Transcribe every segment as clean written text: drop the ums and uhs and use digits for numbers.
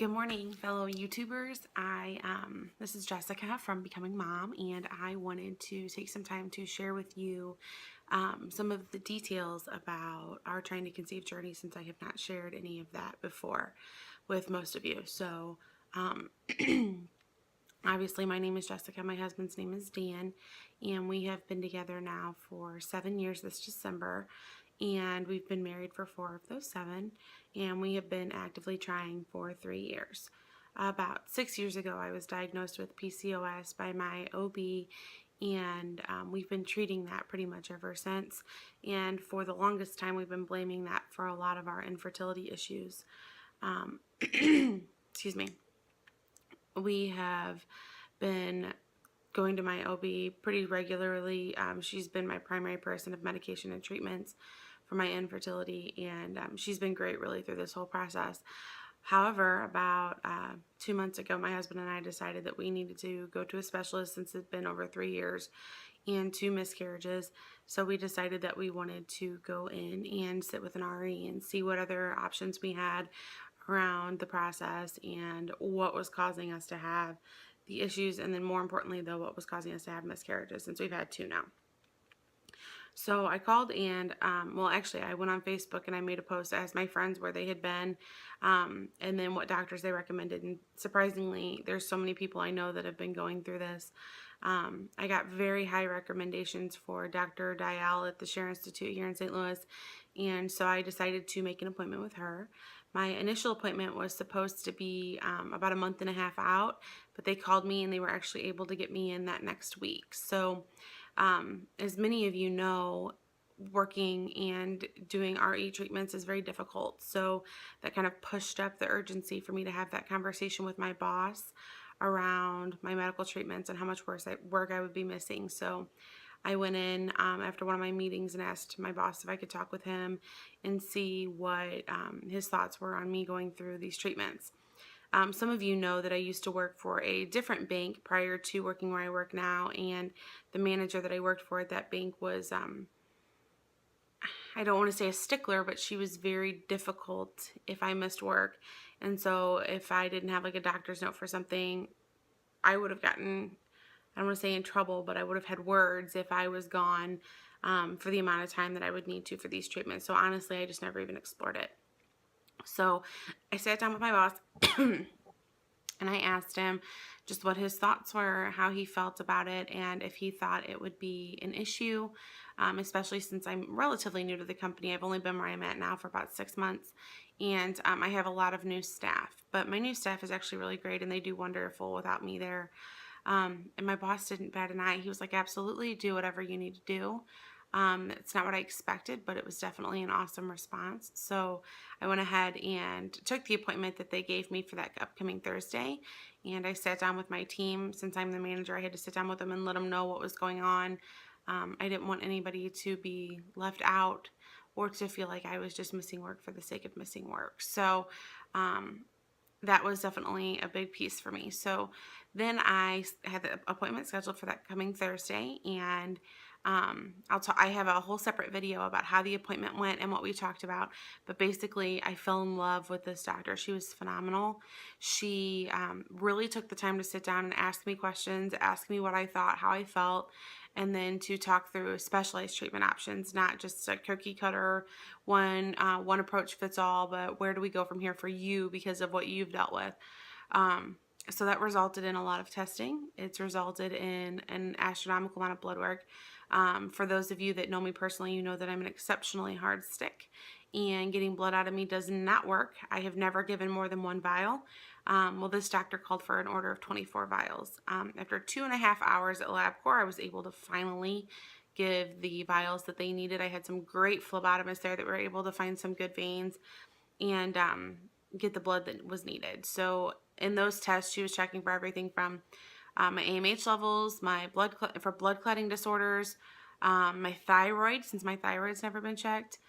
Good morning, fellow YouTubers. This is Jessica from Becoming Mom, and I wanted to take some time to share with you some of the details about our trying to conceive journey, since I have not shared any of that before with most of you. So, obviously, my name is Jessica. My husband's name is Dan, and we have been together now for 7 years this December. And we've been married for 4 of those 7, and we have been actively trying for 3 years. About 6 years ago, I was diagnosed with PCOS by my OB, and we've been treating that pretty much ever since. And for the longest time, we've been blaming that for a lot of our infertility issues. Excuse me. We have been going to my OB pretty regularly. She's been my primary person of medication and treatments for my infertility, and she's been great really through this whole process. However, about 2 months ago, my husband and I decided that we needed to go to a specialist, since it's been over 3 years and 2 miscarriages. So we decided that we wanted to go in and sit with an RE and see what other options we had around the process and what was causing us to have the issues, and then more importantly though, what was causing us to have miscarriages, since we've had 2 now. So I called and, well, actually I went on Facebook and I made a post to ask my friends where they had been, and then what doctors they recommended. And surprisingly, there's so many people I know that have been going through this. I got very high recommendations for Dr. Dial at the Share Institute here in St. Louis, and so I decided to make an appointment with her. My initial appointment was supposed to be about a month and a half out, but they called me and they were actually able to get me in that next week. So as many of you know, working and doing RE treatments is very difficult. So that kind of pushed up the urgency for me to have that conversation with my boss around my medical treatments and how much work I would be missing. So I went in after one of my meetings and asked my boss if I could talk with him and see what his thoughts were on me going through these treatments. Some of you know that I used to work for a different bank prior to working where I work now, and the manager that I worked for at that bank was, I don't want to say a stickler, but she was very difficult if I missed work. And so if I didn't have like a doctor's note for something, I would have gotten, I don't want to say in trouble, but I would have had words if I was gone for the amount of time that I would need to for these treatments. So honestly, I just never even explored it. So I sat down with my boss and I asked him just what his thoughts were, how he felt about it, and if he thought it would be an issue, especially since I'm relatively new to the company. I've only been where I'm at now for about 6 months, and I have a lot of new staff. But my new staff is actually really great, and they do wonderful without me there. And my boss didn't bat an eye. He was like, absolutely, do whatever you need to do. It's not what I expected, but it was definitely an awesome response. So I went ahead and took the appointment that they gave me for that upcoming Thursday. And I sat down with my team. Since I'm the manager, I had to sit down with them and let them know what was going on. I didn't want anybody to be left out or to feel like I was just missing work for the sake of missing work. So that was definitely a big piece for me. So then I had the appointment scheduled for that coming Thursday, and I have a whole separate video about how the appointment went and what we talked about. But basically, I fell in love with this doctor. She was phenomenal. She really took the time to sit down and ask me questions, ask me what I thought, how I felt, and then to talk through specialized treatment options, not just a cookie cutter one approach fits all, but where do we go from here for you because of what you've dealt with. So that resulted in a lot of testing. It's resulted in an astronomical amount of blood work. For those of you that know me personally, you know that I'm an exceptionally hard stick, and getting blood out of me does not work. I have never given more than 1 vial. Well, this doctor called for an order of 24 vials. After 2.5 hours at LabCorp, I was able to finally give the vials that they needed. I had some great phlebotomists there that were able to find some good veins and get the blood that was needed. So in those tests, she was checking for everything from my AMH levels, my blood clotting disorders, my thyroid, since my thyroid's never been checked,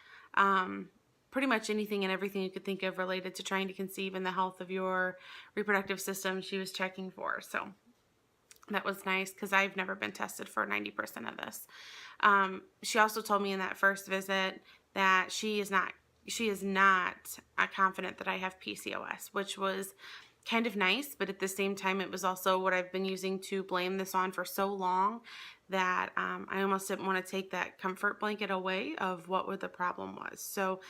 pretty much anything and everything you could think of related to trying to conceive and the health of your reproductive system she was checking for. So that was nice because I've never been tested for 90% of this. She also told me in that first visit that she is not confident that I have PCOS, which was kind of nice, but at the same time, it was also what I've been using to blame this on for so long that I almost didn't want to take that comfort blanket away of what the problem was. So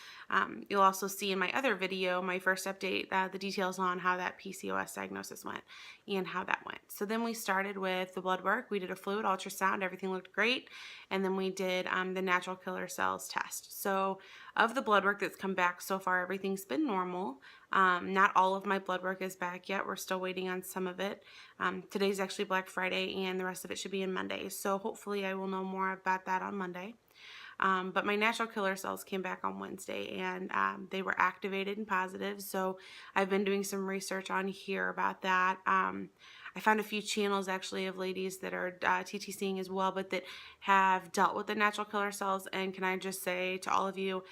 you'll also see in my other video, my first update, the details on how that PCOS diagnosis went and how that went. So then we started with the blood work. We did a fluid ultrasound. Everything looked great. And then we did the natural killer cells test. So of the blood work that's come back so far, everything's been normal. Not all of my blood work is back yet. We're still waiting on some of it. Today's actually Black Friday, and the rest of it should be in Monday. So hopefully I will know more about that on Monday. But my natural killer cells came back on Wednesday, and they were activated and positive. So I've been doing some research on here about that. I found a few channels actually of ladies that are TTCing as well, but that have dealt with the natural killer cells. And can I just say to all of you,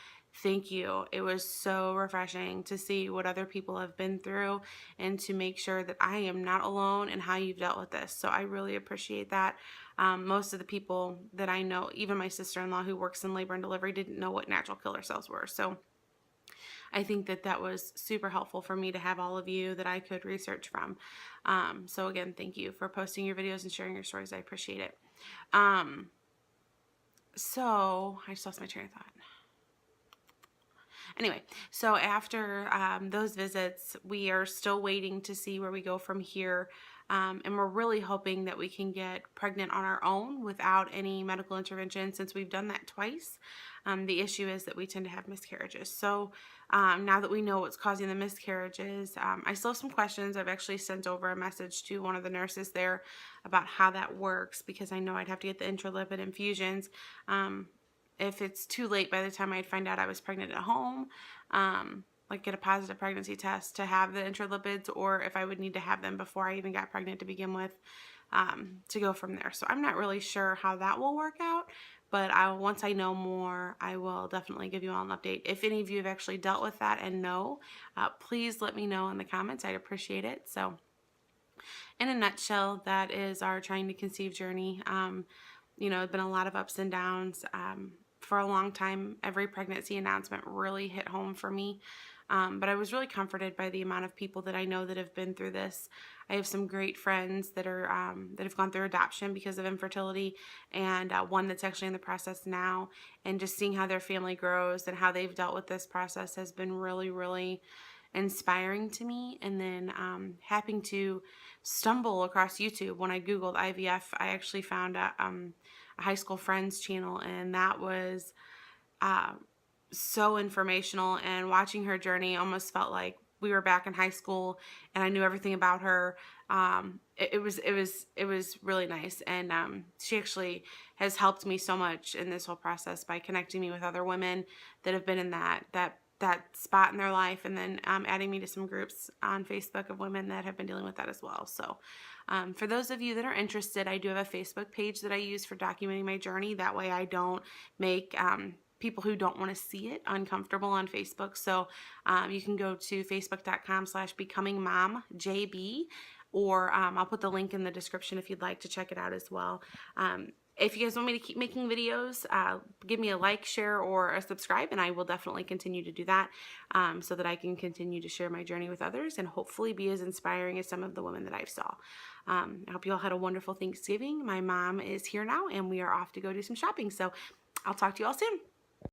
thank you. It was so refreshing to see what other people have been through and to make sure that I am not alone in how you've dealt with this. So I really appreciate that. Most of the people that I know, even my sister-in-law who works in labor and delivery, didn't know what natural killer cells were. So I think that that was super helpful for me to have all of you that I could research from. So again, thank you for posting your videos and sharing your stories. I appreciate it. So I just lost my train of thought. Anyway, so after those visits, we are still waiting to see where we go from here. And we're really hoping that we can get pregnant on our own without any medical intervention, since we've done that twice. The issue is that we tend to have miscarriages. So now that we know what's causing the miscarriages, I still have some questions. I've actually sent over a message to one of the nurses there about how that works, because I know I'd have to get the intralipid infusions. If it's too late by the time I'd find out I was pregnant at home, like get a positive pregnancy test to have the intralipids, or if I would need to have them before I even got pregnant to begin with, to go from there. So I'm not really sure how that will work out, but once I know more, I will definitely give you all an update. If any of you have actually dealt with that and know, please let me know in the comments. I'd appreciate it. So in a nutshell, that is our trying to conceive journey. You know, it's been a lot of ups and downs. For a long time, every pregnancy announcement really hit home for me. But I was really comforted by the amount of people that I know that have been through this. I have some great friends that are that have gone through adoption because of infertility, and one that's actually in the process now. And just seeing how their family grows and how they've dealt with this process has been really, really inspiring to me. And then happening to stumble across YouTube when I Googled IVF, I actually found a high school friends channel, and that was so informational. And watching her journey almost felt like we were back in high school and I knew everything about her. It was really nice. And she actually has helped me so much in this whole process by connecting me with other women that have been in that spot in their life, and then adding me to some groups on Facebook of women that have been dealing with that as well. So for those of you that are interested, I do have a Facebook page that I use for documenting my journey. That way I don't make people who don't want to see it uncomfortable on Facebook. So you can go to facebook.com/becomingmomjb, or I'll put the link in the description if you'd like to check it out as well. If you guys want me to keep making videos, give me a like, share, or a subscribe, and I will definitely continue to do that so that I can continue to share my journey with others and hopefully be as inspiring as some of the women that I saw. I hope you all had a wonderful Thanksgiving. My mom is here now, and we are off to go do some shopping, so I'll talk to you all soon.